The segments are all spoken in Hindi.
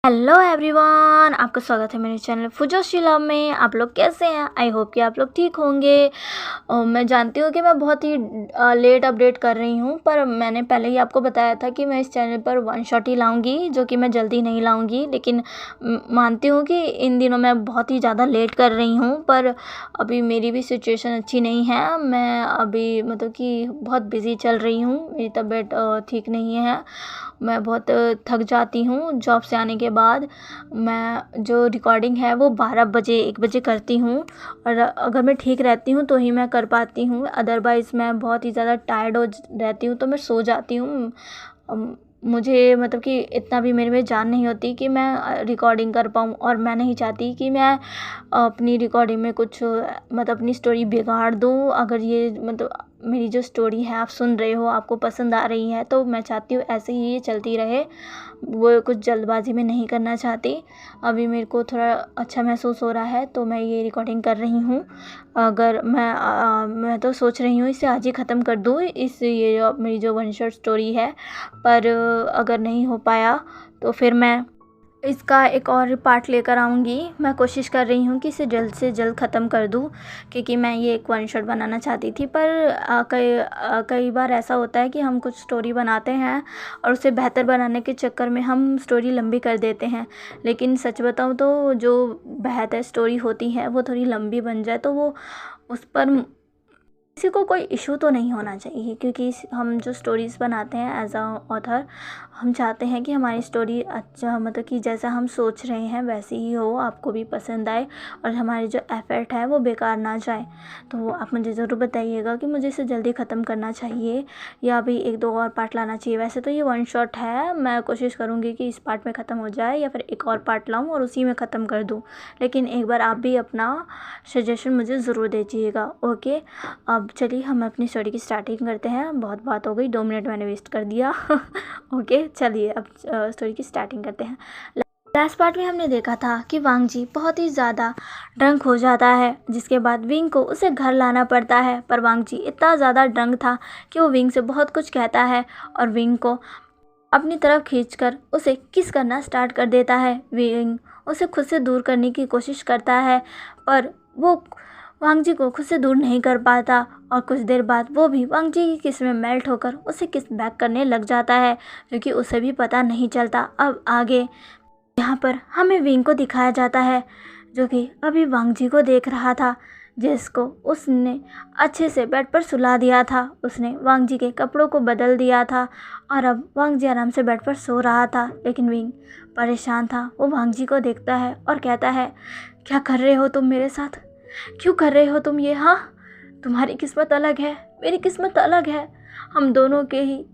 हेलो एवरीवन, आपका स्वागत है मेरे चैनल फुजोशीला में। आप लोग कैसे हैं? आई होप कि आप लोग ठीक होंगे। मैं जानती हूँ कि मैं बहुत ही लेट अपडेट कर रही हूँ, पर मैंने पहले ही आपको बताया था कि मैं इस चैनल पर वन शॉट ही लाऊंगी, जो कि मैं जल्दी नहीं लाऊंगी। लेकिन मानती हूँ कि इन दिनों मैं बहुत ही ज़्यादा लेट कर रही हूँ, पर अभी मेरी भी सिचुएशन अच्छी नहीं है। मैं अभी मतलब कि बहुत बिज़ी चल रही हूँ, मेरी तबीयत ठीक नहीं है। मैं बहुत थक जाती हूँ जॉब से आने के बाद। मैं जो रिकॉर्डिंग है वो 12 बजे 1 बजे करती हूँ, और अगर मैं ठीक रहती हूँ तो ही मैं कर पाती हूँ, अदरवाइज़ मैं बहुत ही ज़्यादा टायर्ड हो रहती हूँ तो मैं सो जाती हूँ। मुझे मतलब कि इतना भी मेरे में जान नहीं होती कि मैं रिकॉर्डिंग कर पाऊँ, और मैं नहीं चाहती कि मैं अपनी रिकॉर्डिंग में कुछ मतलब अपनी स्टोरी बिगाड़ दूँ। अगर ये मतलब मेरी जो स्टोरी है आप सुन रहे हो, आपको पसंद आ रही है, तो मैं चाहती हूँ ऐसे ही ये चलती रहे। वो कुछ जल्दबाजी में नहीं करना चाहती। अभी मेरे को थोड़ा अच्छा महसूस हो रहा है तो मैं ये रिकॉर्डिंग कर रही हूँ। अगर मैं तो सोच रही हूँ इसे आज ही ख़त्म कर दूँ, ये जो मेरी जो वन शॉट स्टोरी है। पर अगर नहीं हो पाया तो फिर मैं इसका एक और पार्ट लेकर आऊँगी। मैं कोशिश कर रही हूँ कि इसे जल्द से जल्द ख़त्म कर दूँ, क्योंकि मैं ये एक वन शॉट बनाना चाहती थी। पर कई बार ऐसा होता है कि हम कुछ स्टोरी बनाते हैं और उसे बेहतर बनाने के चक्कर में हम स्टोरी लंबी कर देते हैं। लेकिन सच बताऊँ तो जो बेहतर स्टोरी होती है वो थोड़ी लंबी बन जाए तो वो उस पर किसी को कोई इशू तो नहीं होना चाहिए, क्योंकि हम जो स्टोरीज़ बनाते हैं एज अ ऑथर, हम चाहते हैं कि हमारी स्टोरी अच्छा मतलब कि जैसा हम सोच रहे हैं वैसी ही हो, आपको भी पसंद आए और हमारी जो एफ़र्ट है वो बेकार ना जाए। तो आप मुझे ज़रूर बताइएगा कि मुझे इसे जल्दी ख़त्म करना चाहिए या अभी 1-2 और पार्ट लाना चाहिए। वैसे तो ये वन शॉट है, मैं कोशिश करूँगी कि इस पार्ट में ख़त्म हो जाए या फिर एक और पार्ट लाऊँ और उसी में ख़त्म कर दूँ। लेकिन एक बार आप भी अपना सजेशन मुझे ज़रूर दीजिएगा, ओके। अब चलिए हम अपनी स्टोरी की स्टार्टिंग करते हैं। बहुत बात हो गई, 2 मिनट मैंने वेस्ट कर दिया। ओके चलिए अब स्टोरी की स्टार्टिंग करते हैं। लास्ट पार्ट में हमने देखा था कि वांग जी बहुत ही ज़्यादा ड्रंक हो जाता है, जिसके बाद विंग को उसे घर लाना पड़ता है। पर वांग जी इतना ज़्यादा ड्रंक था कि वो विंग से बहुत कुछ कहता है और विंग को अपनी तरफ खींचकर उसे किस करना स्टार्ट कर देता है। विंग उसे खुद से दूर करने की कोशिश करता है, पर वो वांग जी को खुद से दूर नहीं कर पाता, और कुछ देर बाद वो भी वांग जी की किस में मेल्ट होकर उसे किस बैक करने लग जाता है, क्योंकि उसे भी पता नहीं चलता। अब आगे यहाँ पर हमें विंग को दिखाया जाता है, जो कि अभी वांग जी को देख रहा था, जिसको उसने अच्छे से बेड पर सुला दिया था। उसने वांग जी के कपड़ों को बदल दिया था और अब वांग जी आराम से बेड पर सो रहा था। लेकिन विंग परेशान था। वो वांग जी को देखता है और कहता है, क्या कर रहे हो तुम मेरे साथ? क्यों कर रहे हो तुम ये? हाँ, तुम्हारी किस्मत अलग है, मेरी किस्मत अलग है, हम दोनों के ही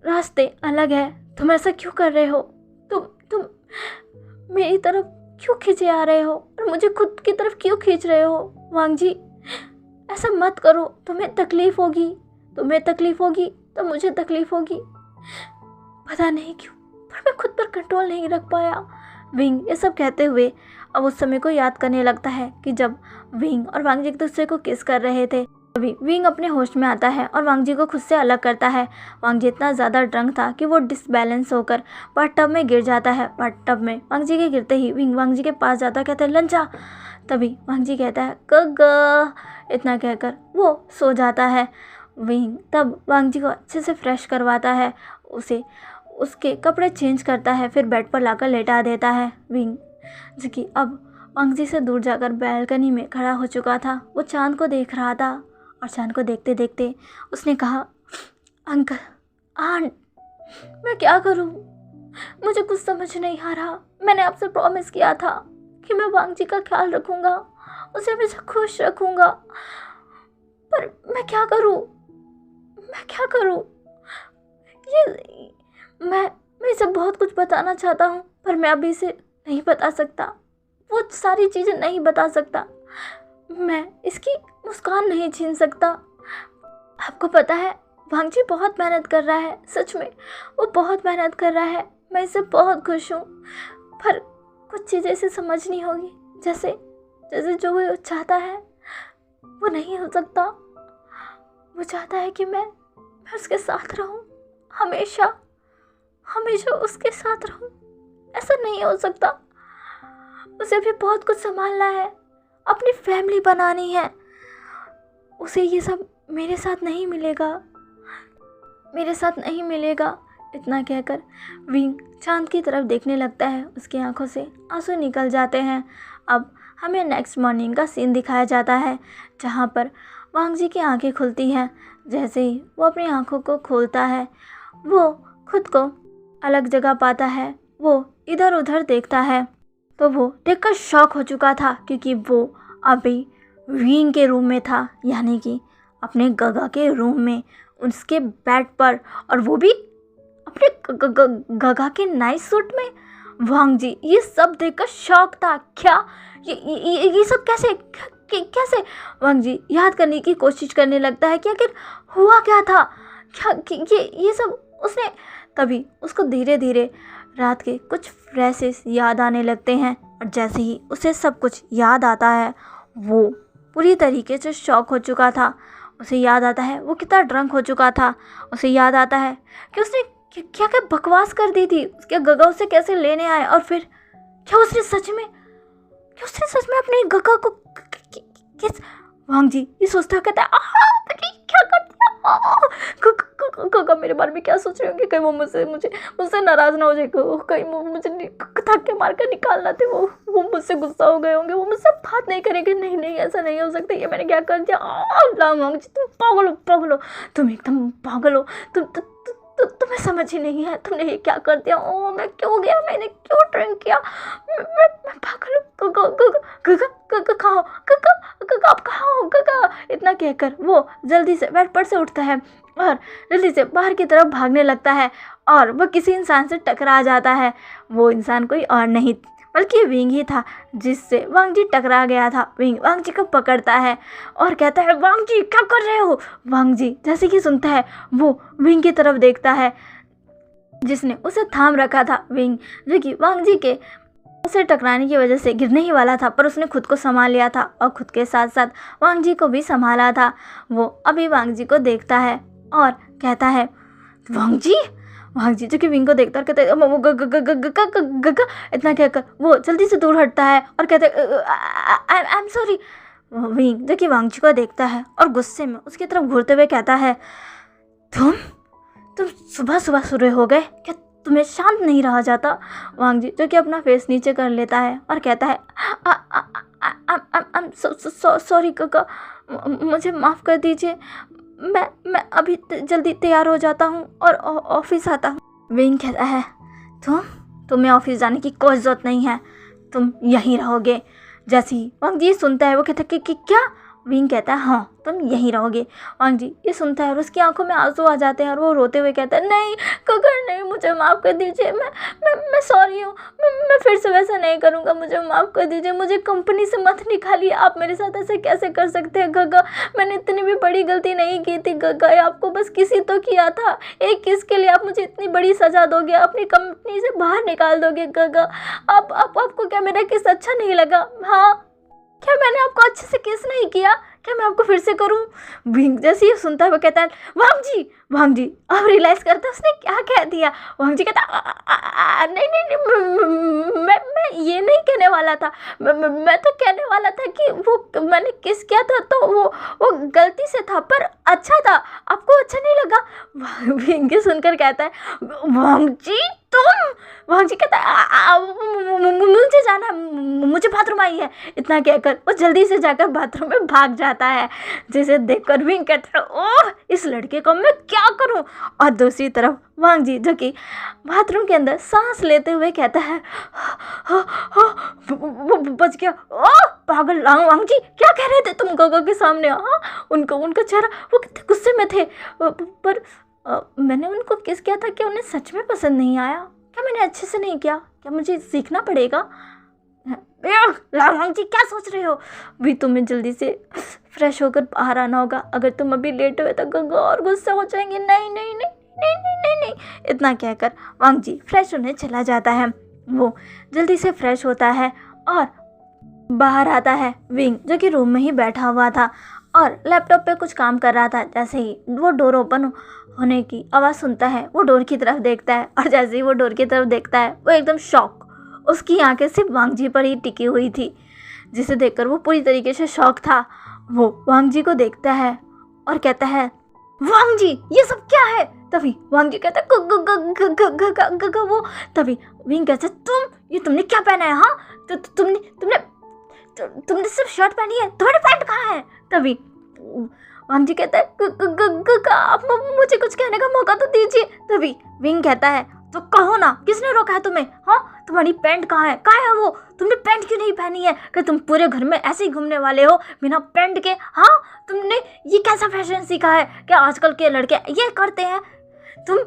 रास्ते अलग है। तुम ऐसा क्यों कर रहे हो? तुम मेरी तरफ क्यों खींचे आ रहे हो और मुझे खुद की तरफ क्यों खींच रहे हो? वांग जी, ऐसा मत करो, तुम्हें तकलीफ़ होगी, तुम्हें तकलीफ़ होगी तो मुझे तकलीफ़ होगी। पता नहीं क्यों, पर मैं खुद पर कंट्रोल नहीं रख पाया। विंग ये सब कहते हुए अब उस समय को याद करने लगता है कि जब विंग और वांग जी एक दूसरे को किस कर रहे थे। अभी विंग अपने होश में आता है और वांग जी को खुद से अलग करता है। वांग जी इतना ज़्यादा ड्रंक था कि वो डिसबैलेंस होकर बाथटब में गिर जाता है। बाथटब में वांग जी के गिरते ही विंग वांग जी के पास जाता है, कहता है लंचा। तभी वांग जी कहता है गग, इतना कहकर वो सो जाता है। विंग तब वांग जी को अच्छे से फ्रेश करवाता है, उसे उसके कपड़े चेंज करता है, फिर बेड पर लाकर लेटा देता है। विंग जो कि अब वांग जी से दूर जाकर बैल्कनी में खड़ा हो चुका था, वो चांद को देख रहा था, और चांद को देखते देखते उसने कहा, अंकल, आंट, मैं क्या करूं? मुझे कुछ समझ नहीं आ रहा। मैंने आपसे प्रॉमिस किया था कि मैं वांग जी का ख्याल रखूंगा, उसे हमेशा खुश रखूंगा, पर मैं क्या करूं? मैं क्या करूं? ये मैं इसे बहुत कुछ बताना चाहता हूँ, पर मैं अभी इसे नहीं बता सकता, वो सारी चीज़ें नहीं बता सकता। मैं इसकी मुस्कान नहीं छीन सकता। आपको पता है, वांग जी बहुत मेहनत कर रहा है, सच में वो बहुत मेहनत कर रहा है। मैं इससे बहुत खुश हूँ, पर कुछ चीज़ें इसे समझनी होगी। जैसे जैसे जो वो चाहता है वो नहीं हो सकता। वो चाहता है कि मैं उसके साथ रहूँ, हमेशा हमेशा उसके साथ रहूँ। ऐसा नहीं हो सकता, उसे भी बहुत कुछ संभालना है, अपनी फैमिली बनानी है, उसे ये सब मेरे साथ नहीं मिलेगा, मेरे साथ नहीं मिलेगा। इतना कहकर विंग चांद की तरफ देखने लगता है, उसकी आंखों से आंसू निकल जाते हैं। अब हमें नेक्स्ट मॉर्निंग का सीन दिखाया जाता है, जहाँ पर वांग जी की आंखें खुलती हैं। जैसे ही वो अपनी आंखों को खोलता है, वो खुद को अलग जगह पाता है, वो इधर उधर देखता है, तो वो देखकर शॉक हो चुका था, क्योंकि वो अभी विंग के रूम में था, यानी कि अपने गगा के रूम में, उसके बेड पर, और वो भी अपने गगा के नाइस सूट में। वांग जी ये सब देखकर शॉक था। क्या ये सब कैसे कैसे? वांग जी याद करने की कोशिश करने लगता है कि आखिर हुआ क्या था, क्या ये सब उसने। तभी उसको धीरे धीरे रात के कुछ फ्लैशेस याद आने लगते हैं, और जैसे ही उसे सब कुछ याद आता है, वो पूरी तरीके से शॉक हो चुका था। उसे याद आता है वो कितना ड्रंक हो चुका था। उसे याद आता है कि उसने क्या क्या बकवास कर दी थी, उसके गगा उसे कैसे लेने आए, और फिर क्या उसने सच में अपने गगा को किस। वांग जी ये सोचता कहता है क्या कर दिया, गगा मेरे बारे में क्या सोच रहे होंगे, कहीं वो मुझसे नाराज ना हो जाए, कहीं वो मुझे थक के मार कर निकालना थे, वो मुझसे गुस्सा हो गए होंगे, वो मुझसे बात नहीं करेंगे। नहीं ऐसा नहीं हो सकता, ये मैंने क्या कर दिया। वांग जी तुम पागल हो, तुम एकदम पागल हो, तुम्हें समझ ही नहीं है, तुमने ये क्या कर दिया। ओ मैं क्यों गया, मैंने क्यों ड्रिंक किया, मैं पागल हूँ। गगा कहाँ आप कहाँ हो गगा। इतना कहकर वो जल्दी से बेड पर से उठता है और जल्दी से बाहर की तरफ भागने लगता है, और वो किसी इंसान से टकरा जाता है। वो इंसान कोई और नहीं बल्कि विंग ही था, जिससे वांग जी टकरा गया था। विंग वांग जी को पकड़ता है और कहता है वांग जी क्या कर रहे हो। वांग जी जैसे कि सुनता है वो विंग की तरफ देखता है, जिसने उसे थाम रखा था। विंग जो कि वांग जी के उसे टकराने की वजह से गिरने ही वाला था, पर उसने खुद को संभाल लिया था और खुद के साथ साथ वांग जी को भी संभाला था। वो अभी वांग जी को देखता है और कहता है वांग जी जो कि विंग को देखता है और कहता है इतना कहकर वो जल्दी से दूर हटता है और कहता है आई एम सॉरी। विंग जो कि वांग जी को देखता है और गुस्से में उसकी तरफ घूरते हुए कहता है तुम सुबह सोए हो गए क्या, तुम्हें शांत नहीं रहा जाता। वांग जी जो कि अपना फेस नीचे कर लेता है और कहता है सॉरी काका, मुझे माफ़ कर दीजिए, मैं अभी जल्दी तैयार हो जाता हूँ और ऑफिस आता हूँ। विंग कहता है तुम्हें ऑफिस जाने की कोई ज़रूरत नहीं है, तुम यहीं रहोगे। जैसे ही वांग जी सुनता है वो कहता है कि क्या। विंग कहता है हाँ तुम यहीं रहोगे। वांग जी ये सुनता है और उसकी आंखों में आंसू आ जाते हैं और वो रोते हुए कहता है नहीं काका नहीं, मुझे माफ़ कर दीजिए, मैं सॉरी हूँ, मैं फिर से वैसा नहीं करूँगा, मुझे माफ़ कर दीजिए, मुझे कंपनी से मत निकालिए, आप मेरे साथ ऐसे कैसे कर सकते हैं गगा, मैंने इतनी भी बड़ी गलती नहीं की थी गगा, आपको बस किसी तो किया था, एक किस के लिए आप मुझे इतनी बड़ी सज़ा दोगे, अपनी कंपनी से बाहर निकाल दोगे गगा। आपको क्या मेरा किस अच्छा नहीं लगा। हाँ क्या मैंने आपको अच्छे से किस नहीं किया, क्या मैं आपको फिर से करूं। विंग जैसे ही सुनता है वो कहता है वांग जी अब रियलाइज़ करता है उसने क्या कह दिया। वांग जी कहता नहीं मैं ये नहीं कहने वाला था, मैं तो कहने वाला था कि वो मैंने किस किया था तो वो गलती से था, पर अच्छा था, आपको अच्छा नहीं लगा। विंग सुनकर कहता है वांग जी तुम। वांग जी कहता है मुझे जाना, मुझे बाथरूम आई है। इतना कहकर वो जल्दी से जाकर बाथरूम में भाग जाता है, जिसे देखकर विंग कहता है ओह इस लड़के को मैं क्या करूं। और दूसरी तरफ वांग जी जो कि बाथरूम के अंदर सांस लेते हुए कहता है वो बच गया। ओह पागल वांग जी क्या कह रहे थे तुम गगा के सामने। हाँ उनका चेहरा वो कितने गुस्से में थे, पर मैंने उनको किस किया था कि उन्हें सच में पसंद नहीं आया, क्या मैंने अच्छे से नहीं किया, क्या मुझे सीखना पड़ेगा। वांग जी क्या सोच रहे हो, भी तुम्हें जल्दी से फ्रेश होकर बाहर आना होगा, अगर तुम अभी लेट हुए तो गगा और गुस्सा हो जाएंगे। नहीं। इतना कहकर वांग जी फ्रेश होने चला जाता है। वो जल्दी से फ्रेश होता है और बाहर आता है। विंग जो कि रूम में ही बैठा हुआ था और लैपटॉप पे कुछ काम कर रहा था। जैसे ही वो डोर ओपन होने की आवाज़ सुनता है, वो डोर की तरफ देखता है, और जैसे ही वो डोर की तरफ देखता है वो एकदम शॉक, उसकी आंखें सिर्फ वांग जी पर ही टिकी हुई थी, जिसे देखकर वो पूरी तरीके से शॉक था। वो वांग जी को देखता है और कहता है, वांग जी ये सब क्या है? तभी वांग जी कहता है वो। तभी विंग कहता है, तुमने क्या पहना है? हाँ, तो तुमने सिर्फ शर्ट पहनी है, तुम्हारे पैंट कहाँ है? तभी वांग जी कहता है, आप मुझे कुछ कहने का मौका तो दीजिए। तभी विंग कहता है, तो कहो ना, किसने रोका है तुम्हें? हाँ, तुम्हारी पैंट कहाँ है वो? तुमने पैंट क्यों नहीं पहनी है? कि तुम पूरे घर में ऐसे ही घूमने वाले हो बिना पैंट के? हाँ, तुमने ये कैसा फैशन सीखा है कि आजकल के लड़के ये करते हैं? तुम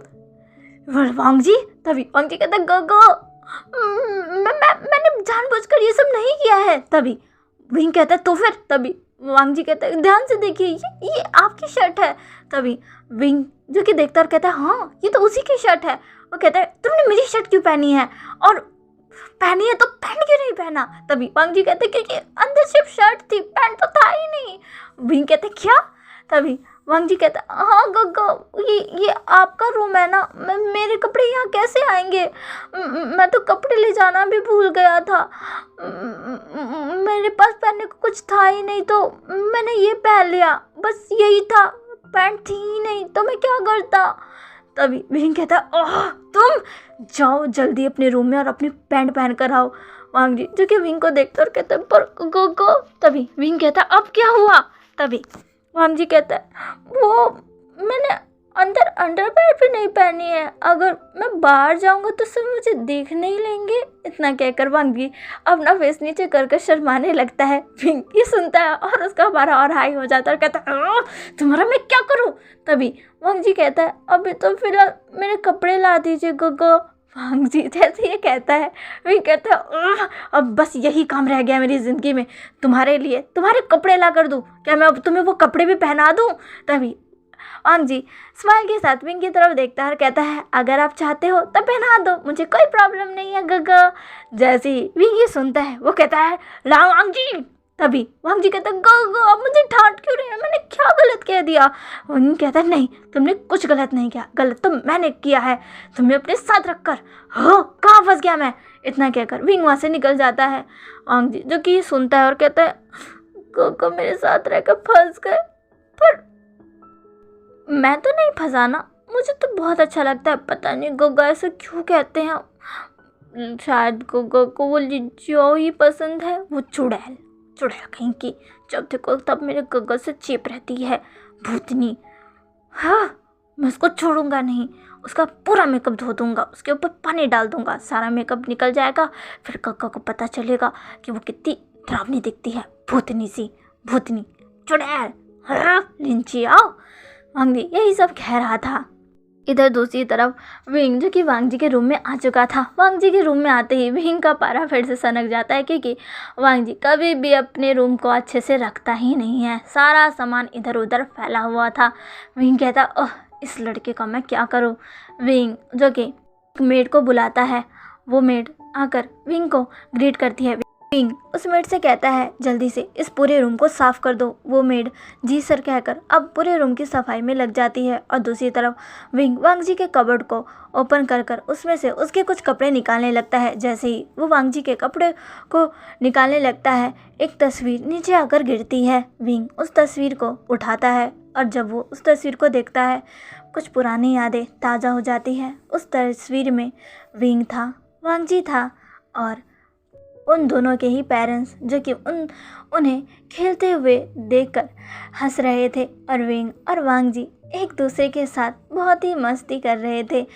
वांग जी। तभी वांग जी कहता है, गो मैंने जानबूझकर ये सब नहीं किया है। तभी विंग कहता है, तो फिर? तभी वांग जी कहता है, ध्यान से देखिए, ये आपकी शर्ट है। तभी विंग जो कि देखता और कहता है, हाँ ये तो उसी की शर्ट है। वो कहता है, तुमने मेरी शर्ट क्यों पहनी है? और पहनी है तो पैंट क्यों नहीं पहना? तभी वांग जी कहते, क्योंकि अंदर सिर्फ शर्ट थी, पैंट तो था ही नहीं। विंग कहते, क्या? तभी वांग जी कहता, हाँ गग्गा, ये आपका रूम है ना, मेरे कपड़े यहाँ कैसे आएंगे? मैं तो कपड़े ले जाना भी भूल गया था, मेरे पास पहनने को कुछ था ही नहीं, तो मैंने ये पहन लिया, बस यही था, पैंट थी ही नहीं, तो मैं क्या करता? तभी विंग कहता, ओह, तुम जाओ जल्दी अपने रूम में और अपनी पैंट पहन कर आओ। वांग जी जो कि विंग को देखता और कहता है, पर गो। तभी विंग कहता, अब क्या हुआ? तभी वांग जी कहता है, वो मैंने अंदर अंडरवेयर भी नहीं पहनी है, अगर मैं बाहर जाऊंगा तो सब मुझे देख नहीं लेंगे। इतना कहकर वांग जी अपना फेस नीचे कर शर्माने लगता है। विंग ये सुनता है और उसका हमारा और हाई हो जाता है और कहता है, तुम्हारा मैं क्या करूं? तभी वांग जी कहता है, अभी तो फिलहाल मेरे कपड़े ला दीजिए गगो। वांग जी जैसे ये कहता है, विंग कहता है, अब बस यही काम रह गया मेरी ज़िंदगी में, तुम्हारे लिए तुम्हारे कपड़े ला कर दूँ? क्या मैं अब तुम्हें वो कपड़े भी पहना दूँ? तभी वांग जी स्माइल के साथ विंग की तरफ देखता है और कहता है, अगर आप चाहते हो तो पहना दो, मुझे कोई प्रॉब्लम नहीं है गगा। जैसे ही विंग ये सुनता है वो कहता है, ला वांग जी। तभी वांग जी कहता है, गगा आप मुझे डांट क्यों रहे हैं, मैंने क्या गलत कह दिया? विंग कहता है, नहीं तुमने कुछ गलत नहीं किया, गलत तो मैंने किया है, तुम्हें अपने साथ रखकर। हो, कहाँ फंस गया मैं? इतना कहकर विंग वहाँ से निकल जाता है। वांग जी जो कि सुनता है और कहता है, गगा मेरे साथ रहकर फंस गए, पर मैं तो नहीं फंसाना, मुझे तो बहुत अच्छा लगता है, पता नहीं गग्गा ऐसे क्यों कहते हैं, शायद गग्गा को वो लिज्जो ही पसंद है, वो चुड़ैल कहीं की, जब देखो तब मेरे गग्गा से चेप रहती है, भूतनी। हाँ, मैं उसको छोड़ूंगा नहीं, उसका पूरा मेकअप धो दूंगा, उसके ऊपर पानी डाल दूंगा, सारा मेकअप निकल जाएगा, फिर गग्गा को पता चलेगा कि वो कितनी डरावनी दिखती है, भूतनी चुड़ैल। हाँ लिंची आओ। वांग जी यही सब कह रहा था। इधर दूसरी तरफ विंग जो कि वांग जी के रूम में आ चुका था। वांग जी के रूम में आते ही विंग का पारा फिर से सनक जाता है, क्योंकि वांग जी कभी भी अपने रूम को अच्छे से रखता ही नहीं है, सारा सामान इधर उधर फैला हुआ था। विंग कहता, ओह इस लड़के का मैं क्या करूं? विंग जो कि मेड को बुलाता है, वो मेड आकर विंग को ग्रीट करती है। विंग उस मेड से कहता है, जल्दी से इस पूरे रूम को साफ कर दो। वो मेड जी सर कहकर अब पूरे रूम की सफाई में लग जाती है। और दूसरी तरफ विंग वांग जी के कबर्ड को ओपन कर उसमें से उसके कुछ कपड़े निकालने लगता है। जैसे ही वो वांग जी के कपड़े को निकालने लगता है, एक तस्वीर नीचे आकर गिरती है। विंग उस तस्वीर को उठाता है और जब वो उस तस्वीर को देखता है, कुछ पुरानी यादें ताज़ा हो जाती है। उस तस्वीर में विंग था, वांग जी था और उन दोनों के ही पेरेंट्स, जो कि उन्हें खेलते हुए देखकर हंस रहे थे। और विंग और वांग जी एक दूसरे के साथ बहुत ही मस्ती कर रहे थे।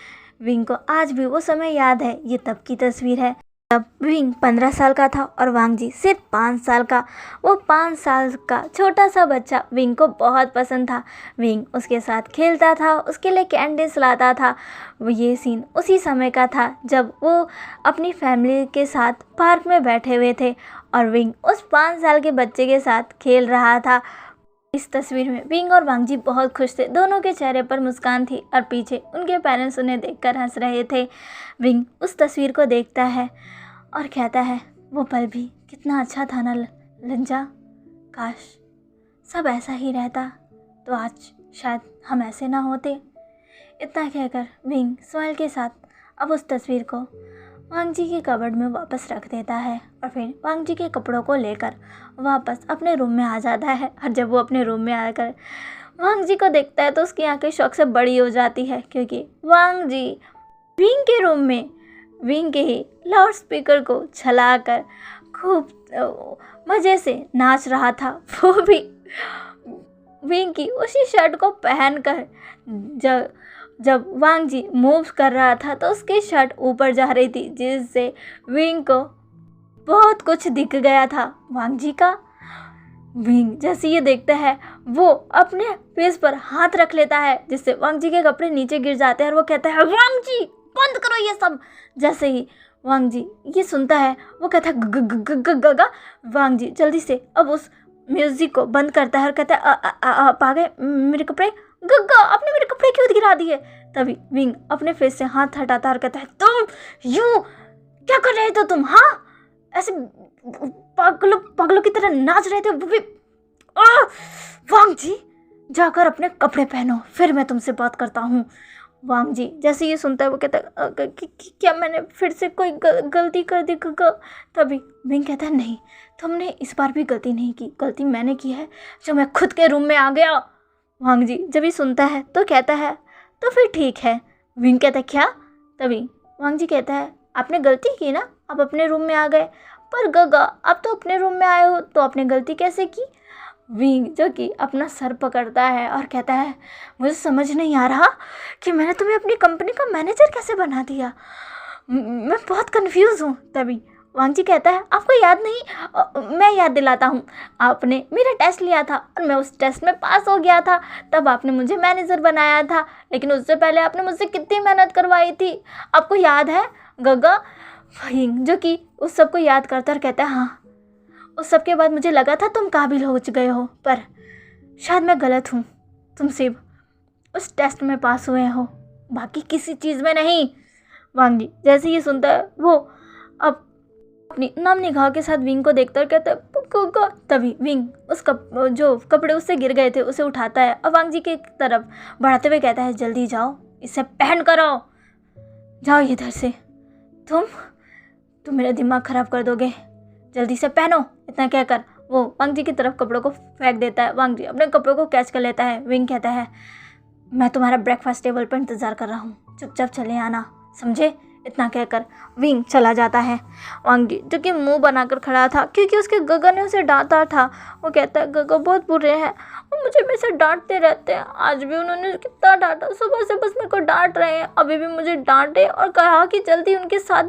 विंग को आज भी वो समय याद है। ये तब की तस्वीर है जब विंग 15 साल का था और वांग जी सिर्फ 5 साल का। वो 5 साल का छोटा सा बच्चा विंग को बहुत पसंद था। विंग उसके साथ खेलता था, उसके लिए कैंडीज लाता था। वो ये सीन उसी समय का था जब वो अपनी फैमिली के साथ पार्क में बैठे हुए थे और विंग उस 5 साल के बच्चे के साथ खेल रहा था। इस तस्वीर में विंग और वांग जी बहुत खुश थे, दोनों के चेहरे पर मुस्कान थी और पीछे उनके पेरेंट्स उन्हें देखकर हंस रहे थे। विंग उस तस्वीर को देखता है और कहता है, वो पल भी कितना अच्छा था ना लंजा, काश सब ऐसा ही रहता तो आज शायद हम ऐसे ना होते। इतना कहकर विंग स्माइल के साथ अब उस तस्वीर को वांग जी के कबर्ड में वापस रख देता है और फिर वांग जी के कपड़ों को लेकर वापस अपने रूम में आ जाता है। और जब वो अपने रूम में आकर वांग जी को देखता है तो उसकी आंखें शौक से बड़ी हो जाती है, क्योंकि वांग जी विंग के रूम में विंग के ही लाउड स्पीकर को चलाकर खूब मज़े से नाच रहा था। वो भी विंग की उसी शर्ट को पहनकर जब वांग जी मूव कर रहा था तो उसकी शर्ट ऊपर जा रही थी, जिससे विंग को बहुत कुछ दिख गया था वांग जी का। विंग जैसे ये देखता है वो अपने फेस पर हाथ रख लेता है, जिससे वांग जी के कपड़े नीचे गिर जाते हैं और वो कहता है वांग जी बंद करो ये सब। जैसे ही वांग जी ये सुनता है वो कहता है ग ग ग ग ग ग। वांग जी जल्दी से अब उस म्यूजिक को बंद करता है और कहता है आ गए मेरे कपड़े, गग्गा आपने मेरे कपड़े क्यों गिरा दिए। तभी विंग अपने फेस से हाथ हटाता है और कहता है तुम यूं क्या कर रहे थे तुम, हाँ ऐसे पागलों की तरह नाच रहे थे वो भी। वांग जी जाकर अपने कपड़े पहनो फिर मैं तुमसे बात करता हूँ। वांग जी जैसे ये सुनता है वो कहता है क्या मैंने फिर से कोई गलती कर दी गग्गा। तभी विंग कहता है नहीं तुमने इस बार भी गलती नहीं की, गलती मैंने की है जो मैं खुद के रूम में आ गया। वांग जी जब ये सुनता है तो कहता है तो फिर ठीक है। विंग कहता है क्या। तभी वांग जी कहता है आपने गलती की ना, आप अपने रूम में आ गए, पर गग्गा आप तो अपने रूम में आए हो तो आपने गलती कैसे की। विंग जो कि अपना सर पकड़ता है और कहता है मुझे समझ नहीं आ रहा कि मैंने तुम्हें अपनी कंपनी का मैनेजर कैसे बना दिया, मैं बहुत कंफ्यूज हूँ। तभी वांग जी कहता है आपको याद नहीं, मैं याद दिलाता हूँ, आपने मेरा टेस्ट लिया था और मैं उस टेस्ट में पास हो गया था, तब आपने मुझे मैनेजर बनाया था, लेकिन उससे पहले आपने मुझसे कितनी मेहनत करवाई थी, आपको याद है गग्गा। विंग जो कि उस सबको याद करता और कहता है हाँ उस सब के बाद मुझे लगा था तुम काबिल हो गए हो, पर शायद मैं गलत हूँ, तुम सिर्फ उस टेस्ट में पास हुए हो बाकी किसी चीज़ में नहीं। वांग जी जैसे ये सुनता है वो अब अपनी नम निगाह के साथ विंग को देखता है कहता है। तभी विंग जो कपड़े उससे गिर गए थे उसे उठाता है और वांग जी की तरफ बढ़ाते हुए कहता है जल्दी जाओ इसे पहन कर आओ, जाओ इधर से, तुम मेरा दिमाग ख़राब कर दोगे, जल्दी से पहनो। इतना कहकर वो वांग जी की तरफ कपड़ों को फेंक देता है। वांग जी अपने कपड़ों को कैच कर लेता है। विंग कहता है मैं तुम्हारा ब्रेकफास्ट टेबल पर इंतज़ार कर रहा हूँ, चुपचाप चले आना, समझे। इतना कहकर विंग चला जाता है। वांग जी जो कि मुंह बनाकर खड़ा था क्योंकि उसके गग्गा ने उसे डांटा था, वो कहता है गग्गा बहुत बुरे हैं और मुझे हमेशा डांटते रहते हैं, आज भी उन्होंने कितना डांटा, सुबह से बस मेरे को डांट रहे हैं, अभी भी मुझे डांटे और कहा कि जल्दी उनके साथ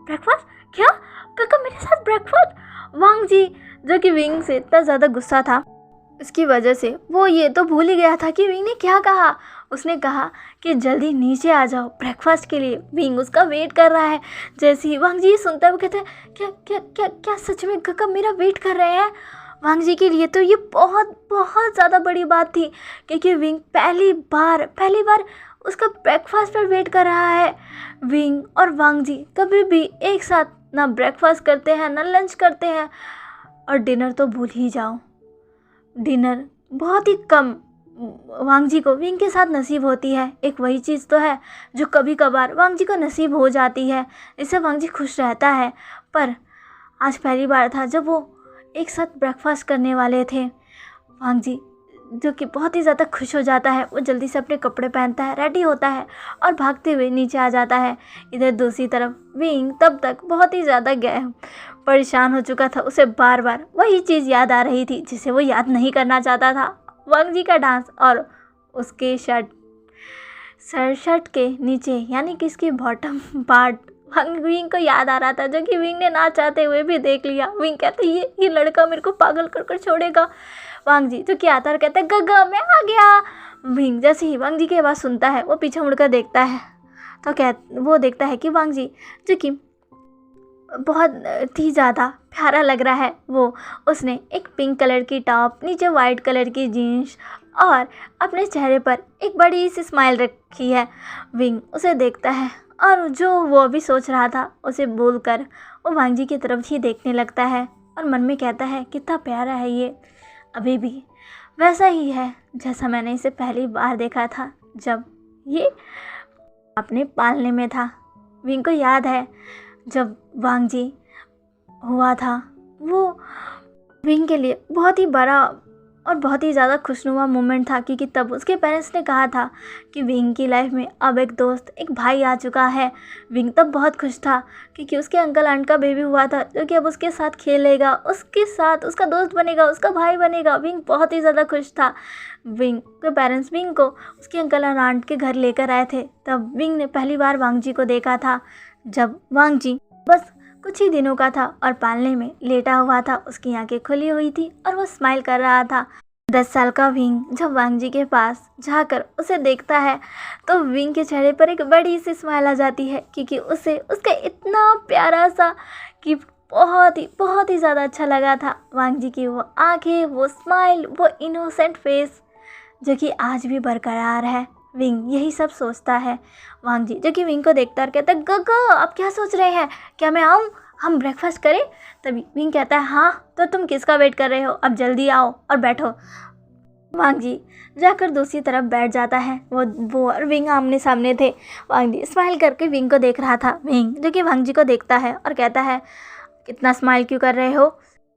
ब्रेकफास्ट। क्या गग्गा मेरे साथ ब्रेकफास्ट। वांग जी जो कि विंग से इतना ज़्यादा गुस्सा था इसकी वजह से वो ये तो भूल ही गया था कि विंग ने क्या कहा। उसने कहा कि जल्दी नीचे आ जाओ ब्रेकफास्ट के लिए, विंग उसका वेट कर रहा है। जैसे ही वांग जी ये सुनता है वो कहता है क्या क्या क्या क्या सच में गग्गा मेरा वेट कर रहे हैं। वांग जी के लिए तो ये बहुत बहुत ज़्यादा बड़ी बात थी क्योंकि विंग पहली बार उसका ब्रेकफास्ट पर वेट कर रहा है। विंग और वांग जी कभी भी एक साथ ना ब्रेकफास्ट करते हैं ना लंच करते हैं, और डिनर तो भूल ही जाओ, डिनर बहुत ही कम वांग जी को विंग के साथ नसीब होती है। एक वही चीज़ तो है जो कभी कभार वांग जी को नसीब हो जाती है, इससे वांग जी खुश रहता है। पर आज पहली बार था जब वो एक साथ ब्रेकफास्ट करने वाले थे। वांग जी जो कि बहुत ही ज़्यादा खुश हो जाता है, वो जल्दी से अपने कपड़े पहनता है, रेडी होता है और भागते हुए नीचे आ जाता है। इधर दूसरी तरफ विंग तब तक बहुत ही ज़्यादा परेशान हो चुका था, उसे बार बार वही चीज़ याद आ रही थी जिसे वो याद नहीं करना चाहता था, वांग जी का डांस और उसके शर्ट के नीचे यानी कि इसकी बॉटम पार्ट विंग को याद आ रहा था, जो कि विंग ने ना चाहते हुए भी देख लिया। विंग कहते ये लड़का मेरे को पागल कर छोड़ेगा। वांग जी जो कि आता है कहता है गग्गा मैं आ गया। विंग जैसे ही वांग जी की आवाज़ सुनता है वो पीछे मुड़कर देखता है तो वो देखता है कि वांग जी जो कि बहुत ही ज़्यादा प्यारा लग रहा है, उसने एक पिंक कलर की टॉप, नीचे वाइट कलर की जीन्स और अपने चेहरे पर एक बड़ी सी स्माइल रखी है। विंग उसे देखता है और जो वो अभी सोच रहा था उसे बोलकर वो वांग जी की तरफ ही देखने लगता है और मन में कहता है कितना प्यारा है ये, अभी भी वैसा ही है जैसा मैंने इसे पहली बार देखा था, जब ये अपने पालने में था। विंग को याद है जब वांग जी हुआ था, वो विंग के लिए बहुत ही बड़ा और बहुत ही ज़्यादा खुशनुमा मोमेंट था, क्योंकि तब उसके पेरेंट्स ने कहा था कि विंग की लाइफ में अब एक दोस्त, एक भाई आ चुका है। विंग तब बहुत खुश था क्योंकि उसके अंकल आंट का बेबी हुआ था, जो कि अब उसके साथ खेलेगा, उसके साथ उसका दोस्त बनेगा, उसका भाई बनेगा। विंग बहुत ही ज़्यादा खुश था। विंग के पेरेंट्स विंग को उसके अंकल और आंट के घर लेकर आए थे। तब विंग ने पहली बार वांग जी को देखा था, जब वांग जी बस कुछ ही दिनों का था और पालने में लेटा हुआ था। उसकी आंखें खुली हुई थी और वो स्माइल कर रहा था। 10 साल का विंग जब वांग जी के पास जाकर उसे देखता है तो विंग के चेहरे पर एक बड़ी सी स्माइल आ जाती है, क्योंकि उसे उसका इतना प्यारा सा गिफ्ट बहुत ही ज़्यादा अच्छा लगा था। वांग जी की वो आंखें, वो स्माइल, वो इनोसेंट फेस जो कि आज भी बरकरार है। विंग यही सब सोचता है। वांग जी जो कि विंग को देखता और कहता है, गगा आप क्या सोच रहे हैं, क्या मैं आऊँ, हम ब्रेकफास्ट करें? तभी विंग कहता है, हाँ तो तुम किसका वेट कर रहे हो, अब जल्दी आओ और बैठो। वांग जी जाकर दूसरी तरफ बैठ जाता है। वो और विंग आमने सामने थे। वांग जी स्माइल करके विंग को देख रहा था। विंग जो कि वांग जी को देखता है और कहता है, कितना स्माइल क्यों कर रहे हो?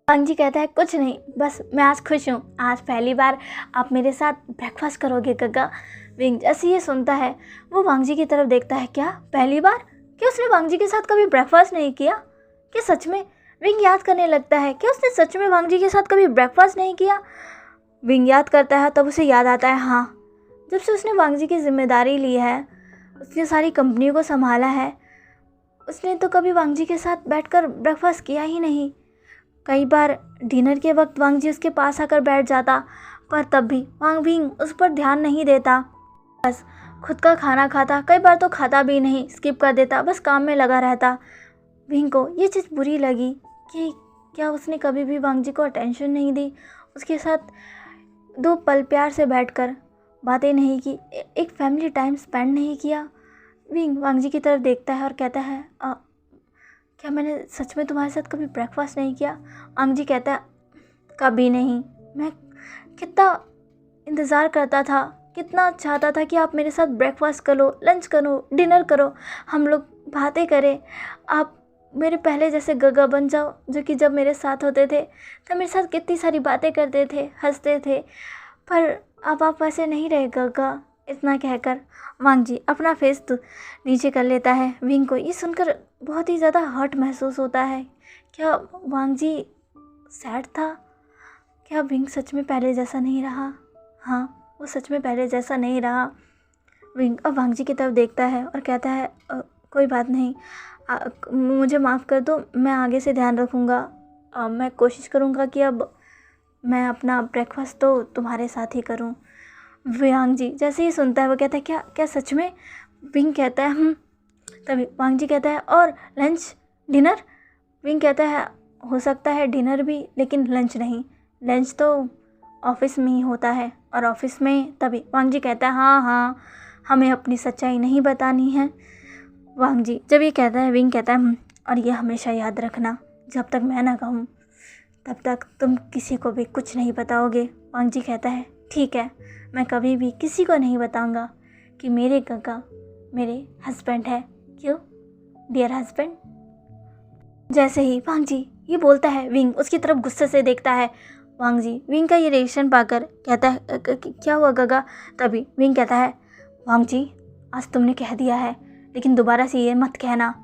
वांग जी कहता है, कुछ नहीं, बस मैं आज खुश हूँ, आज पहली बार आप मेरे साथ ब्रेकफास्ट करोगे गगा। विंग जैसे ये सुनता है वो वांग जी की तरफ देखता है। क्या पहली बार? क्या उसने वांग जी के साथ कभी ब्रेकफास्ट नहीं किया? क्या सच में? विंग याद करने लगता है, क्या उसने सच में वांग जी के साथ कभी ब्रेकफास्ट नहीं किया? विंग याद करता है, तब उसे याद आता है, हाँ, जब से उसने वांग जी की जिम्मेदारी ली है, उसने सारी कंपनियों को संभाला है, उसने तो कभी वांग जी के साथ बैठकर ब्रेकफास्ट किया ही नहीं। कई बार डिनर के वक्त वांग जी उसके पास आकर बैठ जाता, पर तब भी विंग उस पर ध्यान नहीं देता, बस खुद का खाना खाता। कई बार तो खाता भी नहीं, स्किप कर देता, बस काम में लगा रहता। विंग को ये चीज़ बुरी लगी कि क्या उसने कभी भी वांग जी को अटेंशन नहीं दी, उसके साथ 2 पल प्यार से बैठकर बातें नहीं की, एक फैमिली टाइम स्पेंड नहीं किया। विंग वांग जी की तरफ देखता है और कहता है, क्या मैंने सच में तुम्हारे साथ कभी ब्रेकफास्ट नहीं किया? वांग जी कहता है, कभी नहीं। मैं कितना इंतज़ार करता था, कितना चाहता था कि आप मेरे साथ ब्रेकफास्ट करो, लंच करो, डिनर करो, हम लोग बातें करें, आप मेरे पहले जैसे गगा बन जाओ, जो कि जब मेरे साथ होते थे तब मेरे साथ कितनी सारी बातें करते थे, हंसते थे, पर अब आप वैसे नहीं रहे गगा। इतना कहकर वांग जी अपना फेस तो नीचे कर लेता है। विंग को ये सुनकर बहुत ही ज़्यादा हर्ट महसूस होता है। क्या वांग जी सैड था? क्या विंग सच में पहले जैसा नहीं रहा? हाँ, वो सच में पहले जैसा नहीं रहा। विंग अब वांग जी की तरफ देखता है और कहता है, कोई बात नहीं, मुझे माफ़ कर दो, मैं आगे से ध्यान रखूँगा। मैं कोशिश करूँगा कि अब मैं अपना ब्रेकफास्ट तो तुम्हारे साथ ही करूँ। वांग जी जैसे ही सुनता है वो कहता है, क्या क्या सच में? विंग कहता है, तभी वांग जी कहता है, और लंच, डिनर? विंग कहता है, हो सकता है डिनर भी, लेकिन लंच नहीं, लंच तो ऑफिस में ही होता है, और ऑफिस में। तभी वांग जी कहता है, हाँ हाँ, हमें अपनी सच्चाई नहीं बतानी है। वांग जी जब ये कहता है, विंग कहता है, और ये हमेशा याद रखना, जब तक मैं ना कहूँ तब तक तुम किसी को भी कुछ नहीं बताओगे। वांग जी कहता है, ठीक है, मैं कभी भी किसी को नहीं बताऊंगा कि मेरे गगा मेरे हस्बैंड है। क्यों डियर हस्बैंड? जैसे ही वांग जी ये बोलता है, विंग उसकी तरफ गुस्से से देखता है। वांग जी विंग का ये रिएक्शन पाकर कहता है, क्या हुआ गगा? तभी विंग कहता है, वांग जी आज तुमने कह दिया है, लेकिन दोबारा से ये मत कहना।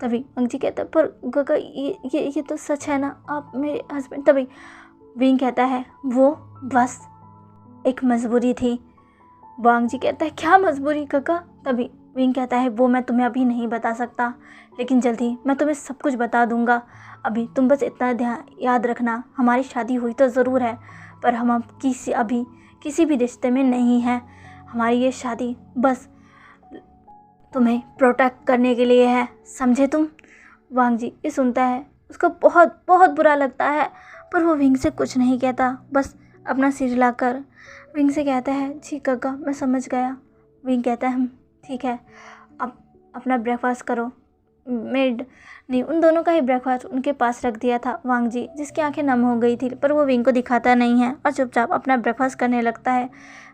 तभी वांग जी कहता है, पर गगा ये तो सच है ना, आप मेरे हस्बैंड। तभी विंग कहता है, वो बस एक मजबूरी थी। वांग जी कहता है, क्या मजबूरी गगा? तभी विंग कहता है, वो मैं तुम्हें अभी नहीं बता सकता, लेकिन जल्दी मैं तुम्हें सब कुछ बता दूंगा। अभी तुम बस इतना ध्यान याद रखना, हमारी शादी हुई तो ज़रूर है, पर हम अब अभी किसी भी रिश्ते में नहीं हैं। हमारी ये शादी बस तुम्हें प्रोटेक्ट करने के लिए है, समझे तुम? वांग जी ये सुनता है, उसको बहुत बहुत बुरा लगता है, पर वो विंग से कुछ नहीं कहता, बस अपना सिर हिलाकर विंग से कहता है, जी गगा मैं समझ गया। विंग कहता है, ठीक है, अब अपना ब्रेकफास्ट करो, मेड ने उन दोनों का ही ब्रेकफास्ट उनके पास रख दिया था। वांग जी जिसकी आंखें नम हो गई थी, पर वो विंग को दिखाता नहीं है और चुपचाप अपना ब्रेकफास्ट करने लगता है।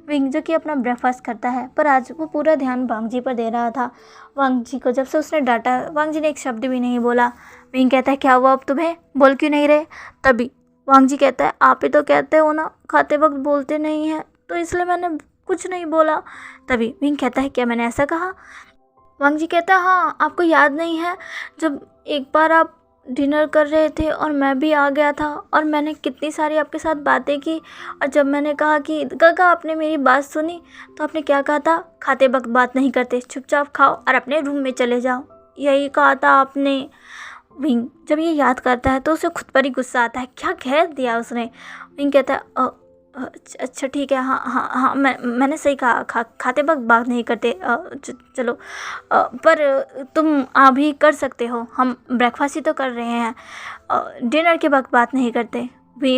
विंग जो कि अपना ब्रेकफास्ट करता है, पर आज वो पूरा ध्यान वांग जी पर दे रहा था। वांग जी को जब से उसने डांटा, वांग जी ने एक शब्द भी नहीं बोला। विंग कहता है क्या हुआ अब तुम्हें, बोल क्यों नहीं रहे? तभी वांग जी कहता है आप ही तो कहते हो ना खाते वक्त बोलते नहीं हैं, तो इसलिए मैंने कुछ नहीं बोला। तभी विंग कहता है क्या मैंने ऐसा कहा? वांग जी कहता है हाँ, आपको याद नहीं है जब एक बार आप डिनर कर रहे थे और मैं भी आ गया था और मैंने कितनी सारी आपके साथ बातें की, और जब मैंने कहा कि गगा आपने मेरी बात सुनी, तो आपने क्या कहा था? खाते वक्त बात नहीं करते, चुपचाप खाओ और अपने रूम में चले जाओ, यही कहा था आपने। विंग जब ये याद करता है तो उसे खुद पर ही गुस्सा आता है, क्या कह दिया उसने। विंग कहता है अच्छा ठीक है, हाँ हाँ हाँ मैंने सही कहा, खाते वक्त बात नहीं करते। चलो पर तुम अभी कर सकते हो, हम ब्रेकफास्ट ही तो कर रहे हैं, डिनर के वक्त बात नहीं करते।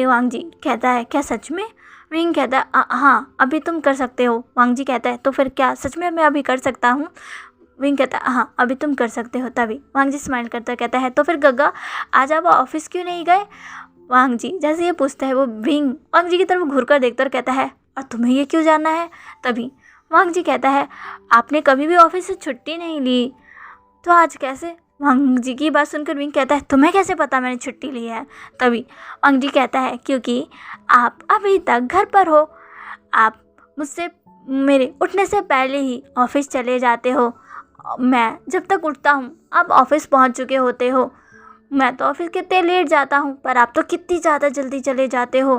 वांग जी कहता है क्या सच में? विंग कहता है हाँ अभी तुम कर सकते हो। वांग जी कहता है तो फिर क्या सच में मैं अभी कर सकता हूँ? विंग कहता है हाँ अभी तुम कर सकते हो। तभी वांग जी स्माइल करता कहता है तो फिर गग्गा आज आप ऑफिस क्यों नहीं गए? वांग जी जैसे ये पूछता है वो विंग वांग जी की तरफ घूर कर देखता और कहता है और तुम्हें ये क्यों जानना है? तभी वांग जी कहता है आपने कभी भी ऑफिस से छुट्टी नहीं ली, तो आज कैसे? वांग जी की बात सुनकर विंग कहता है तुम्हें कैसे पता मैंने छुट्टी ली है? तभी वांग जी कहता है क्योंकि आप अभी तक घर पर हो, आप मुझसे मेरे उठने से पहले ही ऑफिस चले जाते हो। मैं जब तक उठता हूँ आप ऑफिस पहुँच चुके होते हो। मैं तो ऑफिस कितने लेट जाता हूँ, पर आप तो कितनी ज़्यादा जल्दी चले जाते हो,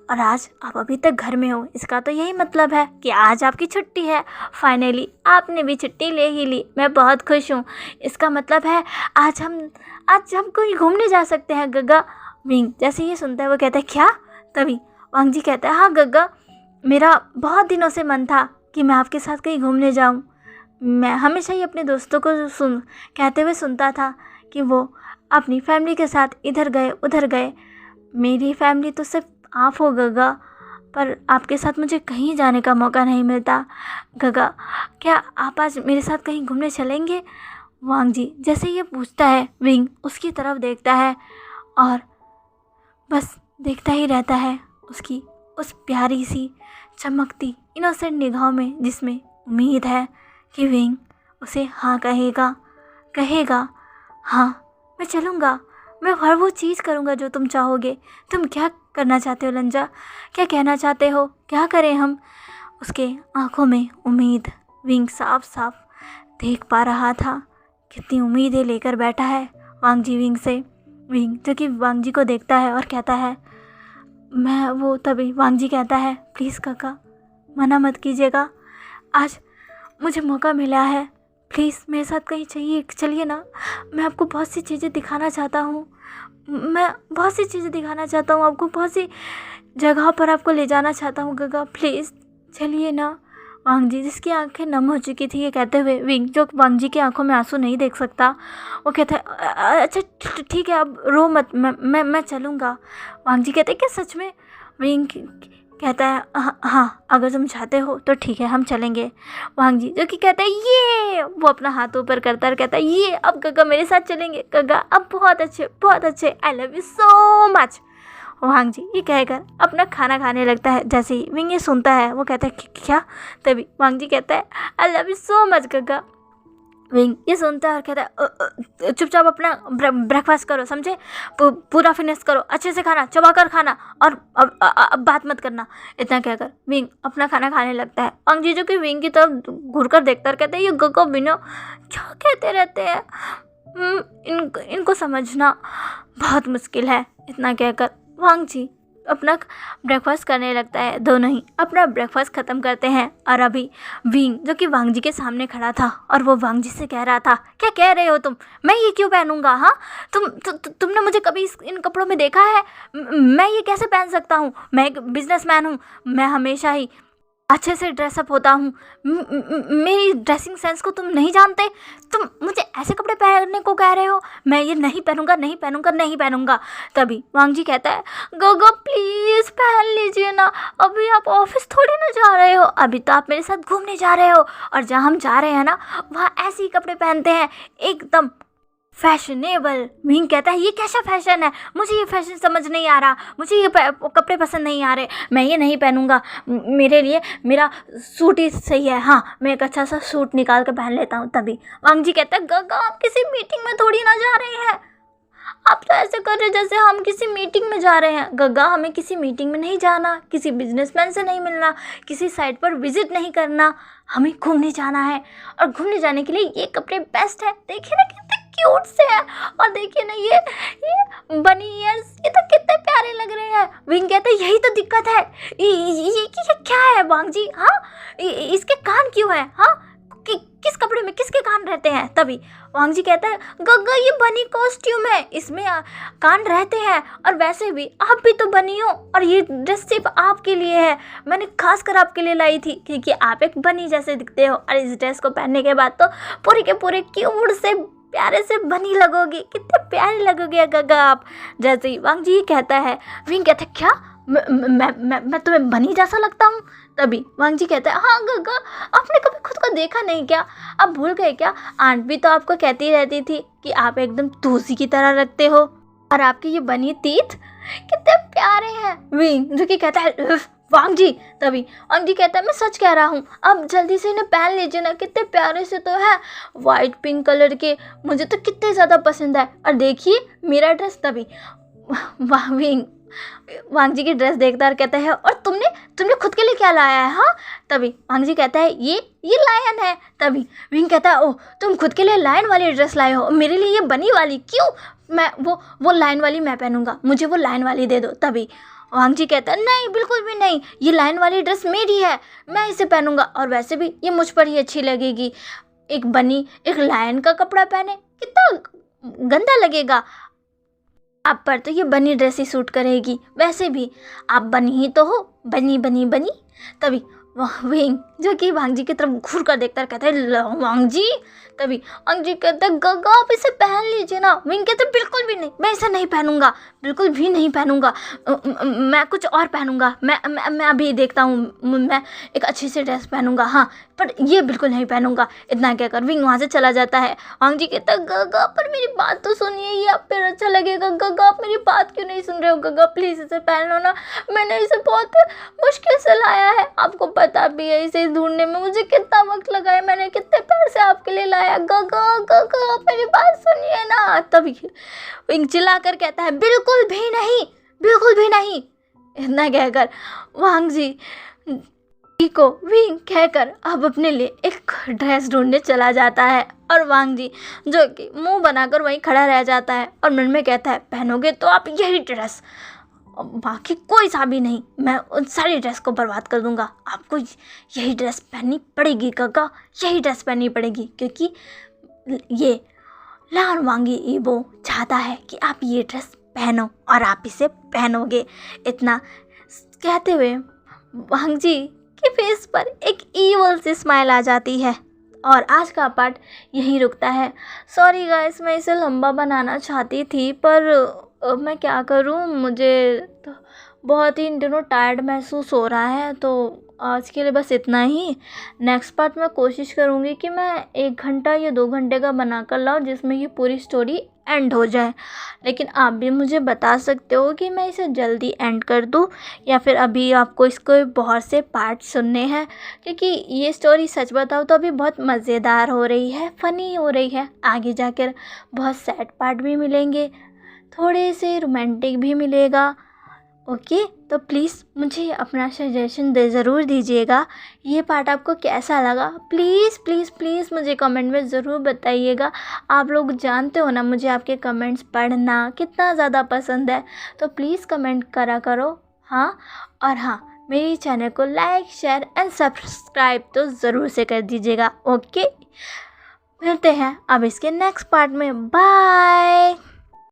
और आज आप अभी तक घर में हो। इसका तो यही मतलब है कि आज आपकी छुट्टी है। फाइनली आपने भी छुट्टी ले ही ली, मैं बहुत खुश हूँ। इसका मतलब है आज हम कहीं घूमने जा सकते हैं गग्गा। विंग जैसे ये सुनता है वो कहता है क्या? तभी वांग जी कहता है हाँ गग्गा, मेरा बहुत दिनों से मन था कि मैं आपके साथ कहीं घूमने जाऊँ। मैं हमेशा ही अपने दोस्तों को कहते हुए सुनता था कि वो अपनी फैमिली के साथ इधर गए उधर गए। मेरी फैमिली तो सिर्फ आप हो गगा, पर आपके साथ मुझे कहीं जाने का मौका नहीं मिलता। गगा क्या आप आज मेरे साथ कहीं घूमने चलेंगे? वांग जी जैसे ये पूछता है विंग उसकी तरफ देखता है और बस देखता ही रहता है उसकी उस प्यारी सी चमकती इनोसेंट निगाहों में, जिसमें उम्मीद है कि विंग उसे हाँ कहेगा। हाँ मैं चलूँगा, मैं हर वो चीज़ करूँगा जो तुम चाहोगे। तुम क्या करना चाहते हो लंजा, क्या कहना चाहते हो, क्या करें हम? उसके आंखों में उम्मीद विंग साफ साफ देख पा रहा था। कितनी उम्मीदें लेकर बैठा है वांग जी विंग से। विंग जो कि वांग जी को देखता है और कहता है मैं वो। तभी वांग जी कहता है प्लीज़ काका मना मत कीजिएगा, आज मुझे मौका मिला है, प्लीज़ मेरे साथ कहीं चलिए ना। मैं आपको बहुत सी चीज़ें दिखाना चाहता हूँ, मैं बहुत सी चीज़ें दिखाना चाहता हूँ आपको, बहुत सी जगहों पर आपको ले जाना चाहता हूँ गगा, प्लीज़ चलिए ना। वांग जी जिसकी आंखें नम हो चुकी थी ये कहते हुए, विंग जो वांग जी की आंखों में आंसू नहीं देख सकता वो कहता है अच्छा ठीक है अब रो मत, मैं चलूँगा। वांग जी कहते क्या सच में? विंग कहता है हाँ अगर तुम चाहते हो तो ठीक है हम चलेंगे। वांग जी जो कि कहता है ये, वो अपना हाथ ऊपर करता है और कहता है ये अब गगा मेरे साथ चलेंगे गगा, अब बहुत अच्छे, I love you so much. Wang ji ये कहकर अपना खाना खाने लगता है। जैसे ही विंग ये सुनता है वो कहता है क्या? तभी वांग जी कहता है आई लव यू सो मच गगा। विंग ये सुनता है और कहता है चुपचाप अपना ब्रेकफास्ट करो, समझे? पूरा फिनिश करो, अच्छे से खाना, चबा कर खाना, और अब बात मत करना। इतना कहकर विंग अपना खाना खाने लगता है। वांग जी जो कि विंग की तरफ घूर कर देखता और कहते हैं ये गग्गा बिना क्या कहते रहते हैं, इनको समझना बहुत मुश्किल है। इतना कहकर वांग जी अपना ब्रेकफास्ट करने लगता है। दोनों ही अपना ब्रेकफास्ट ख़त्म करते हैं और अभी विंग जो कि वांग जी के सामने खड़ा था और वो वांग जी से कह रहा था क्या कह रहे हो तुम, मैं ये क्यों पहनूंगा? हाँ तुमने मुझे कभी इन कपड़ों में देखा है? मैं ये कैसे पहन सकता हूँ? मैं एक बिजनेसमैन हूँ, मैं हमेशा ही अच्छे से ड्रेसअप होता हूँ। मेरी ड्रेसिंग सेंस को तुम नहीं जानते, तुम मुझे ऐसे कपड़े पहनने को कह रहे हो? मैं ये नहीं पहनूंगा। तभी वांग जी कहता है गोगो प्लीज़ पहन लीजिए ना, अभी आप ऑफिस थोड़ी ना जा रहे हो, अभी तो आप मेरे साथ घूमने जा रहे हो, और जहाँ हम जा रहे हैं ना वहाँ ऐसे ही कपड़े पहनते हैं, एकदम फैशनेबल। विंग कहता है ये कैसा फैशन है, मुझे ये फैशन समझ नहीं आ रहा, मुझे ये कपड़े पसंद नहीं आ रहे, मैं ये नहीं पहनूंगा, मेरे लिए मेरा सूट ही सही है। हाँ, मैं एक अच्छा सा सूट निकाल कर पहन लेता हूँ। तभी वांग जी कहता है गगा आप किसी मीटिंग में थोड़ी ना जा रहे हैं, आप तो ऐसे कर रहे जैसे हम किसी मीटिंग में जा रहे हैं। गगा हमें किसी मीटिंग में नहीं जाना, किसी बिजनेसमैन से नहीं मिलना, किसी साइट पर विजिट नहीं करना, हमें घूमने जाना है। और घूमने जाने के लिए ये कपड़े बेस्ट है। देखिए ना कितने क्यूट से है, और देखिए ना ये बनी ईयर्स, ये तो कितने प्यारे लग रहे हैं। विंग कहते हैं यही तो दिक्कत है, ये क्या है वांग जी? हाँ, इसके कान क्यों है? हाँ, किस कपड़े में किसके कान रहते हैं? तभी वांग जी कहता है गग्गा ये बनी कॉस्ट्यूम है, इसमें कान रहते हैं, और वैसे भी आप भी तो बनी हो, और ये ड्रेस सिर्फ आपके लिए है, मैंने खास कर आपके लिए लाई थी, क्योंकि आप एक बनी जैसे दिखते हो, और इस ड्रेस को पहनने के बाद तो पूरे के पूरे क्यूट से प्यारे से बनी लगोगी, कितने प्यारे लगोगे गग्गा आप। जैसे ही वांग जी कहता है, विंग कहता है क्या मैं तुम्हें बनी जैसा लगता हूँ? तभी वांग जी कहता है हाँ गग्गा, आपने कभी खुद को देखा नहीं क्या? आप भूल गए क्या? आंट भी तो आपको कहती रहती थी कि आप एकदम तूसी की तरह लगते हो, और आपके ये बनी तीत कितने प्यारे हैं। विंग जो कि कहता है वांग जी। तभी वांग जी कहता है मैं सच कह रहा हूँ, अब जल्दी से इन्हें पहन लीजिए ना, कितने प्यारे से तो है, वाइट पिंक कलर के, मुझे तो कितने ज़्यादा पसंद है। और देखिए मेरा ड्रेस। तभी विंग वांग जी की ड्रेस देखता और कहता है और तुमने खुद के लिए क्या लाया है? हाँ। तभी वांग जी कहता है ये लायन है। तभी विंग कहता है ओह तुम खुद के लिए लायन वाली ड्रेस लाए हो, मेरे लिए ये बनी वाली क्यों? मैं वो लायन वाली मैं पहनूंगा, मुझे वो लायन वाली दे दो। तभी वांग जी कहता है नहीं बिल्कुल भी नहीं, ये लायन वाली ड्रेस मेरी है, मैं इसे पहनूंगा, और वैसे भी ये मुझ पर ही अच्छी लगेगी। एक बनी एक लायन का कपड़ा पहने कितना गंदा लगेगा, आप पर तो ये बनी ड्रेस ही सूट करेगी, वैसे भी आप बनी ही तो हो, बनी बनी बनी। तभी विंग जो कि वांग जी की तरफ घूर कर देखता कहता है वांग जी। तभी वांग जी कहता है गग्गा आप इसे पहन लीजिए ना। विंग कहते बिल्कुल भी नहीं, मैं इसे नहीं पहनूंगा, बिल्कुल भी नहीं पहनूंगा, मैं कुछ और पहनूंगा, मैं अभी देखता हूँ, मैं एक अच्छी सी ड्रेस पहनूंगा, हाँ पर ये बिल्कुल नहीं पहनूंगा। इतना कहकर विंग वहाँ से चला जाता है। वांग जी कहता है गग्गा पर मेरी बात तो सुनिए, ये आप पर अच्छा लगेगा। गग्गा आप मेरी बात क्यों नहीं सुन रहे हो? गग्गा प्लीज़ इसे पहन लो ना, मैंने इसे बहुत मुश्किल से लाया है, आपको पता भी है इसे ढूंढने में मुझे कितना वक्त लगा है, मैंने कितने प्यार से आपके लिए लाया। गग्गा गग्गा आप मेरी बात सुनिए ना। तभी विंग चिल्लाकर कहता है बिल्कुल भी नहीं, बिल्कुल भी नहीं। इतना कहकर वांग जी को विंग कहकर अब अपने लिए एक ड्रेस ढूंढने चला जाता है, और वांग जी जो कि मुंह बनाकर वहीं खड़ा रह जाता है और मन में कहता है पहनोगे तो आप यही ड्रेस, बाकी कोई सा भी नहीं, मैं उन सारी ड्रेस को बर्बाद कर दूंगा, आपको यही ड्रेस पहननी पड़ेगी गग्गा, यही ड्रेस पहननी पड़ेगी, क्योंकि ये लान वांगी ईबो चाहता है कि आप ये ड्रेस पहनो और आप इसे पहनोगे। इतना कहते हुए वांग जी के फेस पर एक ईवल सी स्माइल आ जाती है, और आज का पार्ट यहीं रुकता है। सॉरी गाइस, मैं इसे लंबा बनाना चाहती थी, पर मैं क्या करूं, मुझे तो बहुत ही इन दिनों टायर्ड महसूस हो रहा है, तो आज के लिए बस इतना ही। नेक्स्ट पार्ट में कोशिश करूंगी कि मैं 1 घंटा या 2 घंटे का बना कर लाऊँ जिसमें ये पूरी स्टोरी एंड हो जाए। लेकिन आप भी मुझे बता सकते हो कि मैं इसे जल्दी एंड कर दूं, या फिर अभी आपको इसको बहुत से पार्ट सुनने हैं, क्योंकि ये स्टोरी सच बताओ तो अभी बहुत मज़ेदार हो रही है, फ़नी हो रही है। आगे जाकर बहुत सैड पार्ट भी मिलेंगे, थोड़े से रोमांटिक भी मिलेगा। ओके, तो प्लीज़ मुझे अपना सजेशन ज़रूर दीजिएगा, ये पार्ट आपको कैसा लगा। प्लीज़ प्लीज़ प्लीज़ मुझे कमेंट में ज़रूर बताइएगा। आप लोग जानते हो ना मुझे आपके कमेंट्स पढ़ना कितना ज़्यादा पसंद है, तो प्लीज़ कमेंट करा करो। हाँ, और हाँ, मेरे चैनल को लाइक शेयर एंड सब्सक्राइब तो ज़रूर से कर दीजिएगा। ओके, मिलते हैं अब इसके नेक्स्ट पार्ट में। बाय।